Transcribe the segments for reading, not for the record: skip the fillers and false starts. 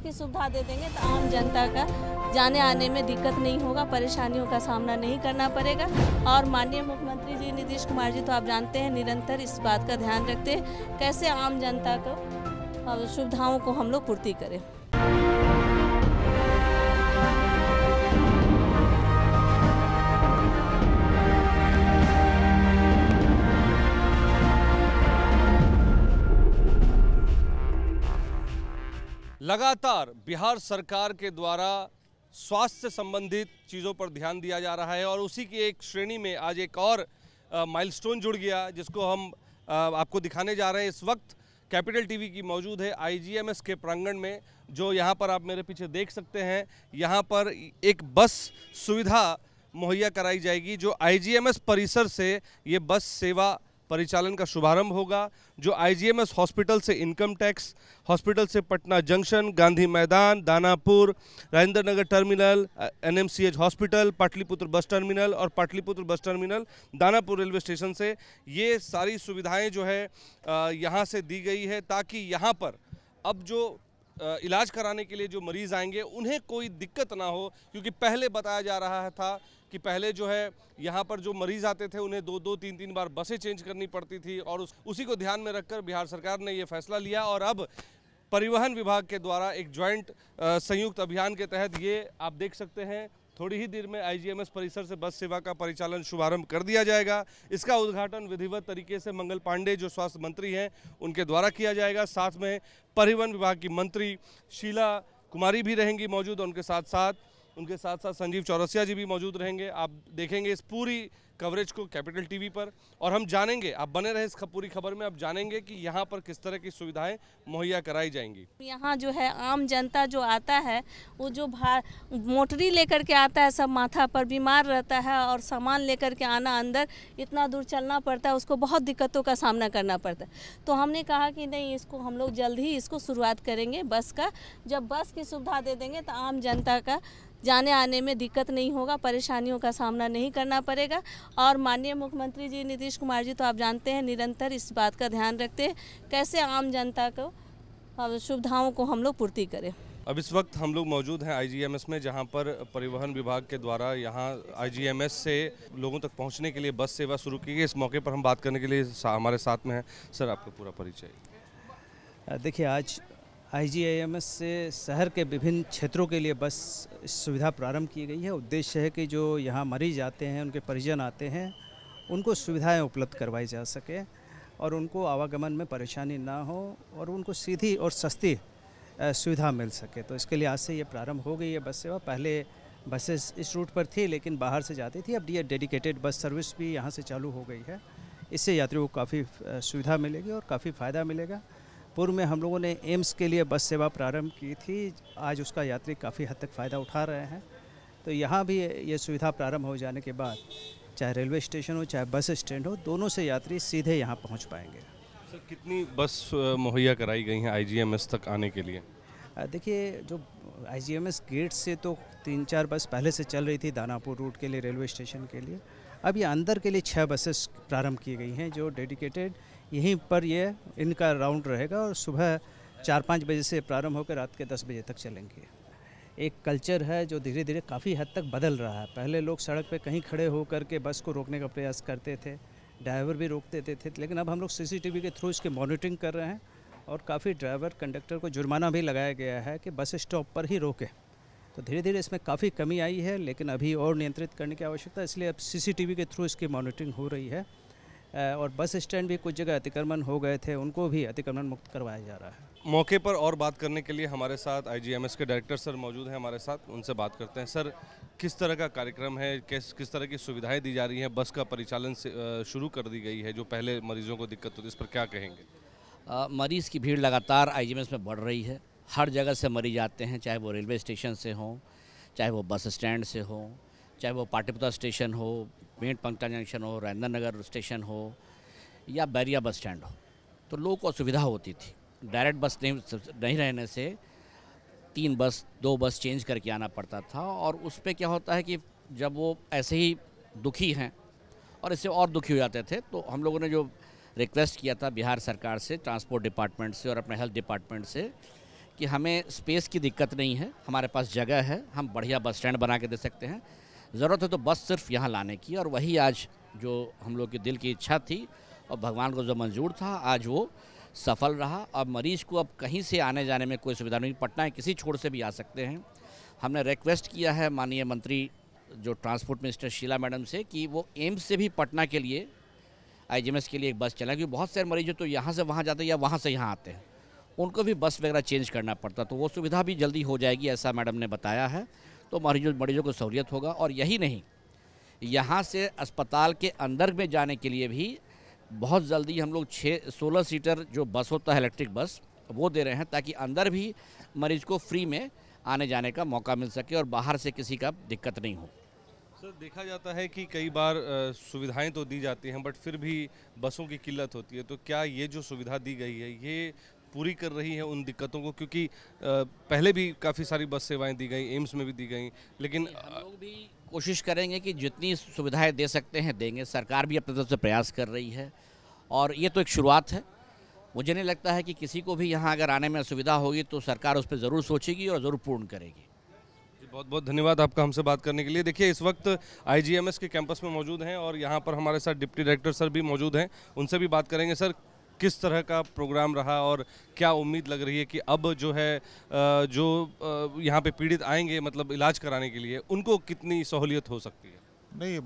की सुविधा दे देंगे तो आम जनता का जाने आने में दिक्कत नहीं होगा, परेशानियों का सामना नहीं करना पड़ेगा। और माननीय मुख्यमंत्री जी नीतीश कुमार जी तो आप जानते हैं निरंतर इस बात का ध्यान रखते हैं कैसे आम जनता को सुविधाओं को हम लोग पूर्ति करें। लगातार बिहार सरकार के द्वारा स्वास्थ्य से संबंधित चीज़ों पर ध्यान दिया जा रहा है और उसी की एक श्रेणी में आज एक और माइलस्टोन जुड़ गया जिसको हम आपको दिखाने जा रहे हैं। इस वक्त कैपिटल टीवी की मौजूद है आईजीएमएस के प्रांगण में, जो यहाँ पर आप मेरे पीछे देख सकते हैं। यहाँ पर एक बस सुविधा मुहैया कराई जाएगी, जो आईजीएमएस परिसर से ये बस सेवा परिचालन का शुभारंभ होगा, जो आईजीएमएस हॉस्पिटल से इनकम टैक्स हॉस्पिटल से Patna junction, Gandhi Maidan, Danapur, Rajendra Nagar terminal, NMCH hospital, Pataliputra bus terminal और Pataliputra bus terminal, Danapur railway station से ये सारी सुविधाएं जो है यहाँ से दी गई है, ताकि यहाँ पर अब जो इलाज कराने के लिए जो मरीज़ आएंगे उन्हें कोई दिक्कत ना हो। क्योंकि पहले बताया जा रहा था कि पहले जो है यहाँ पर जो मरीज़ आते थे उन्हें 2-2, 3-3 बार बसें चेंज करनी पड़ती थी और उसी को ध्यान में रखकर बिहार सरकार ने ये फैसला लिया और अब परिवहन विभाग के द्वारा एक जॉइंट संयुक्त अभियान के तहत ये आप देख सकते हैं थोड़ी ही देर में आईजीएमएस परिसर से बस सेवा का परिचालन शुभारंभ कर दिया जाएगा। इसका उद्घाटन विधिवत तरीके से मंगल पांडे जो स्वास्थ्य मंत्री हैं उनके द्वारा किया जाएगा। साथ में परिवहन विभाग की मंत्री शीला कुमारी भी रहेंगी मौजूद, उनके साथ साथ संजीव चौरसिया जी भी मौजूद रहेंगे। आप देखेंगे इस पूरी कवरेज को कैपिटल टीवी पर और हम जानेंगे, आप बने रहे इस पूरी खबर में, आप जानेंगे कि यहाँ पर किस तरह की सुविधाएं मुहैया कराई जाएंगी। यहाँ जो है आम जनता जो आता है वो जो मोटरी लेकर के आता है, सब माथा पर बीमार रहता है और सामान लेकर के आना, अंदर इतना दूर चलना पड़ता है, उसको बहुत दिक्कतों का सामना करना पड़ता है। तो हमने कहा कि नहीं, इसको हम लोग जल्द ही इसको शुरुआत करेंगे बस का। जब बस की सुविधा दे देंगे तो आम जनता का जाने आने में दिक्कत नहीं होगा, परेशानियों का सामना नहीं करना पड़ेगा। और माननीय मुख्यमंत्री जी नीतीश कुमार जी तो आप जानते हैं निरंतर इस बात का ध्यान रखते हैं कैसे आम जनता को सुविधाओं को हम लोग पूर्ति करें। अब इस वक्त हम लोग मौजूद हैं आईजीएमएस में, जहां पर परिवहन विभाग के द्वारा यहां आईजीएमएस से लोगों तक पहुंचने के लिए बस सेवा शुरू की गई। इस मौके पर हम बात करने के लिए हमारे साथ में है सर, आपका पूरा परिचय। देखिए, आज आईजीएमएस से शहर के विभिन्न क्षेत्रों के लिए बस सुविधा प्रारंभ की गई है। उद्देश्य है कि जो यहाँ मरीज आते हैं, उनके परिजन आते हैं, उनको सुविधाएं उपलब्ध करवाई जा सके और उनको आवागमन में परेशानी ना हो और उनको सीधी और सस्ती सुविधा मिल सके। तो इसके लिए आज से ये प्रारंभ हो गई है बस सेवा। पहले बसेस इस रूट पर थी लेकिन बाहर से जाती थी, अब ये डेडिकेटेड बस सर्विस भी यहाँ से चालू हो गई है। इससे यात्रियों को काफ़ी सुविधा मिलेगी और काफ़ी फ़ायदा मिलेगा। पूर्व में हम लोगों ने एम्स के लिए बस सेवा प्रारंभ की थी, आज उसका यात्री काफ़ी हद तक फ़ायदा उठा रहे हैं। तो यहाँ भी ये सुविधा प्रारंभ हो जाने के बाद चाहे रेलवे स्टेशन हो चाहे बस स्टैंड हो, दोनों से यात्री सीधे यहाँ पहुँच पाएंगे। सर, कितनी बस मुहैया कराई गई हैं आईजीएमएस तक आने के लिए? देखिए, जो आईजीएमएस गेट से तो 3-4 बस पहले से चल रही थी दानापुर रूट के लिए, रेलवे स्टेशन के लिए। अब ये अंदर के लिए 6 बसेस प्रारंभ की गई हैं जो डेडिकेटेड यहीं पर ये इनका राउंड रहेगा और सुबह 4-5 बजे से प्रारंभ होकर रात के 10 बजे तक चलेंगे। एक कल्चर है जो धीरे धीरे काफ़ी हद तक बदल रहा है। पहले लोग सड़क पे कहीं खड़े होकर के बस को रोकने का प्रयास करते थे, ड्राइवर भी रोक देते थे, लेकिन अब हम लोग सीसीटीवी के थ्रू इसकी मॉनिटरिंग कर रहे हैं और काफ़ी ड्राइवर कंडक्टर को जुर्माना भी लगाया गया है कि बस स्टॉप पर ही रोके। तो धीरे धीरे इसमें काफ़ी कमी आई है, लेकिन अभी और नियंत्रित करने की आवश्यकता है, इसलिए अब सीसीटीवी के थ्रू इसकी मॉनिटरिंग हो रही है। और बस स्टैंड भी कुछ जगह अतिक्रमण हो गए थे, उनको भी अतिक्रमण मुक्त करवाया जा रहा है। मौके पर और बात करने के लिए हमारे साथ आईजीएमएस के डायरेक्टर सर मौजूद हैं हमारे साथ, उनसे बात करते हैं। सर, किस तरह का कार्यक्रम है, किस तरह की सुविधाएं दी जा रही हैं? बस का परिचालन से शुरू कर दी गई है, जो पहले मरीजों को दिक्कत होती है, इस पर क्या कहेंगे? मरीज़ की भीड़ लगातार आईजीएमएस में बढ़ रही है। हर जगह से मरीज आते हैं, चाहे वो रेलवे स्टेशन से हों, चाहे वो बस स्टैंड से हो, चाहे वो पाटलिपुत्र स्टेशन हो, मेट पंक्ता जंक्शन हो, राजेंद्र नगर स्टेशन हो या बैरिया बस स्टैंड हो। तो लोगों को असुविधा होती थी। डायरेक्ट बस नहीं रहने से 2 बस चेंज करके आना पड़ता था और उस पर क्या होता है कि जब वो ऐसे ही दुखी हैं और इससे और दुखी हो जाते थे, तो हम लोगों ने जो रिक्वेस्ट किया था बिहार सरकार से, ट्रांसपोर्ट डिपार्टमेंट से और अपने हेल्थ डिपार्टमेंट से, कि हमें स्पेस की दिक्कत नहीं है, हमारे पास जगह है, हम बढ़िया बस स्टैंड बना के दे सकते हैं। ज़रूरत है तो बस सिर्फ यहाँ लाने की, और वही आज जो हम लोग की दिल की इच्छा थी और भगवान को जो मंजूर था, आज वो सफल रहा। अब मरीज को अब कहीं से आने जाने में कोई सुविधा नहीं, पटना किसी छोर से भी आ सकते हैं। हमने रिक्वेस्ट किया है माननीय मंत्री जो ट्रांसपोर्ट मिनिस्टर शीला मैडम से कि वो एम्स से भी पटना के लिए IGMS के लिए एक बस चला, क्योंकि बहुत सारे मरीज तो यहाँ से वहाँ जाते हैं या वहाँ से यहाँ आते हैं, उनको भी बस वगैरह चेंज करना पड़ता, तो वो सुविधा भी जल्दी हो जाएगी, ऐसा मैडम ने बताया है। तो मरीजों को सहूलियत होगा। और यही नहीं, यहाँ से अस्पताल के अंदर में जाने के लिए भी बहुत जल्दी हम लोग 16 सीटर जो बस होता है इलेक्ट्रिक बस, वो दे रहे हैं, ताकि अंदर भी मरीज को फ्री में आने जाने का मौका मिल सके और बाहर से किसी का दिक्कत नहीं हो। सर, देखा जाता है कि कई बार सुविधाएं तो दी जाती हैं, बट फिर भी बसों की किल्लत होती है, तो क्या ये जो सुविधा दी गई है ये पूरी कर रही है उन दिक्कतों को? क्योंकि पहले भी काफ़ी सारी बस सेवाएं दी गई, एम्स में भी दी गई, लेकिन हम लोग भी कोशिश करेंगे कि जितनी सुविधाएं दे सकते हैं देंगे। सरकार भी अपनी तरफ से प्रयास कर रही है, और ये तो एक शुरुआत है। मुझे नहीं लगता है कि किसी को भी यहाँ अगर आने में असुविधा होगी तो सरकार उस पर ज़रूर सोचेगी और ज़रूर पूर्ण करेगी। बहुत बहुत धन्यवाद आपका हमसे बात करने के लिए। देखिए, इस वक्त IGMS के कैंपस में मौजूद हैं और यहाँ पर हमारे साथ डिप्टी डायरेक्टर सर भी मौजूद हैं, उनसे भी बात करेंगे। सर, किस तरह का प्रोग्राम रहा और क्या उम्मीद लग रही है कि अब जो है यहाँ पे पीड़ित आएंगे मतलब इलाज कराने के लिए, उनको कितनी सहूलियत हो सकती है? नहीं,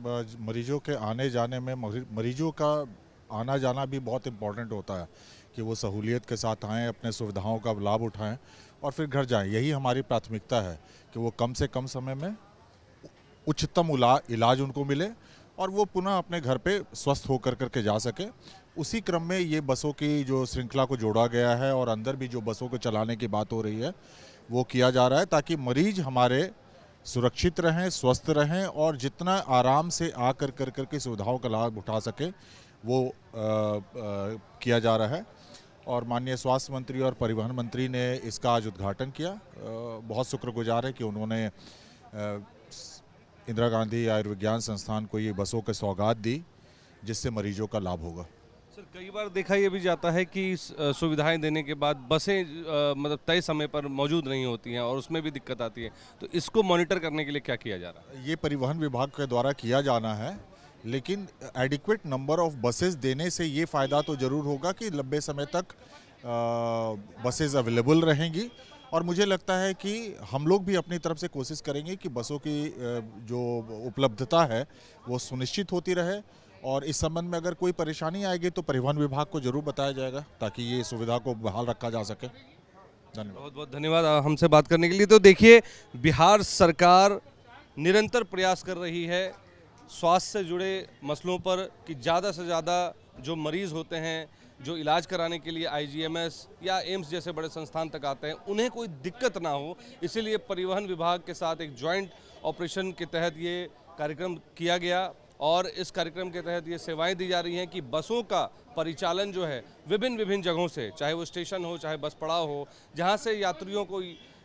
मरीजों के आने जाने में मरीजों का आना जाना भी बहुत इम्पोर्टेंट होता है कि वो सहूलियत के साथ आएँ, अपने सुविधाओं का लाभ उठाएं और फिर घर जाएं। यही हमारी प्राथमिकता है कि वो कम से कम समय में उच्चतम इलाज उनको मिले और वो पुनः अपने घर पे स्वस्थ होकर करके जा सके। उसी क्रम में ये बसों की जो श्रृंखला को जोड़ा गया है और अंदर भी जो बसों को चलाने की बात हो रही है वो किया जा रहा है, ताकि मरीज हमारे सुरक्षित रहें, स्वस्थ रहें और जितना आराम से आकर कर करके सुविधाओं का लाभ उठा सके वो किया जा रहा है। और माननीय स्वास्थ्य मंत्री और परिवहन मंत्री ने इसका आज उद्घाटन किया। बहुत शुक्रगुजार है कि उन्होंने इंदिरा गांधी आयुर्विज्ञान संस्थान को ये बसों की सौगात दी, जिससे मरीजों का लाभ होगा। सर, कई बार देखा ये भी जाता है कि सुविधाएं देने के बाद बसें मतलब तय समय पर मौजूद नहीं होती हैं और उसमें भी दिक्कत आती है, तो इसको मॉनिटर करने के लिए क्या किया जा रहा है? ये परिवहन विभाग के द्वारा किया जाना है, लेकिन एडिक्वेट नंबर ऑफ बसेस देने से ये फ़ायदा तो ज़रूर होगा कि लंबे समय तक बसेस अवेलेबल रहेंगी। और मुझे लगता है कि हम लोग भी अपनी तरफ से कोशिश करेंगे कि बसों की जो उपलब्धता है वो सुनिश्चित होती रहे, और इस संबंध में अगर कोई परेशानी आएगी तो परिवहन विभाग को जरूर बताया जाएगा ताकि ये सुविधा को बहाल रखा जा सके। धन्यवाद। बहुत बहुत धन्यवाद हमसे बात करने के लिए। तो देखिए, बिहार सरकार निरंतर प्रयास कर रही है स्वास्थ्य से जुड़े मसलों पर कि ज़्यादा से ज़्यादा जो मरीज़ होते हैं, जो इलाज कराने के लिए IGMS या एम्स जैसे बड़े संस्थान तक आते हैं, उन्हें कोई दिक्कत ना हो। इसीलिए परिवहन विभाग के साथ एक जॉइंट ऑपरेशन के तहत ये कार्यक्रम किया गया और इस कार्यक्रम के तहत ये सेवाएं दी जा रही हैं कि बसों का परिचालन जो है विभिन्न जगहों से, चाहे वो स्टेशन हो, चाहे बस पड़ाव हो, जहाँ से यात्रियों को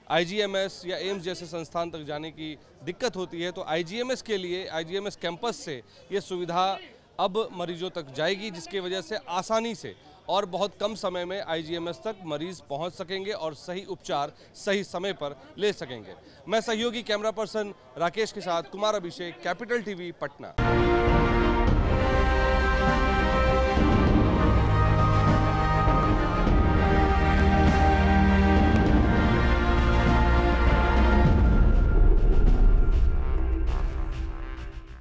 IGMS या एम्स जैसे संस्थान तक जाने की दिक्कत होती है, तो IGMS के लिए IGMS कैंपस से ये सुविधा अब मरीजों तक जाएगी, जिसकी वजह से आसानी से और बहुत कम समय में IGMS तक मरीज पहुंच सकेंगे और सही उपचार सही समय पर ले सकेंगे। मैं सहयोगी कैमरा पर्सन राकेश के साथ कुमार अभिषेक, कैपिटल TV, पटना।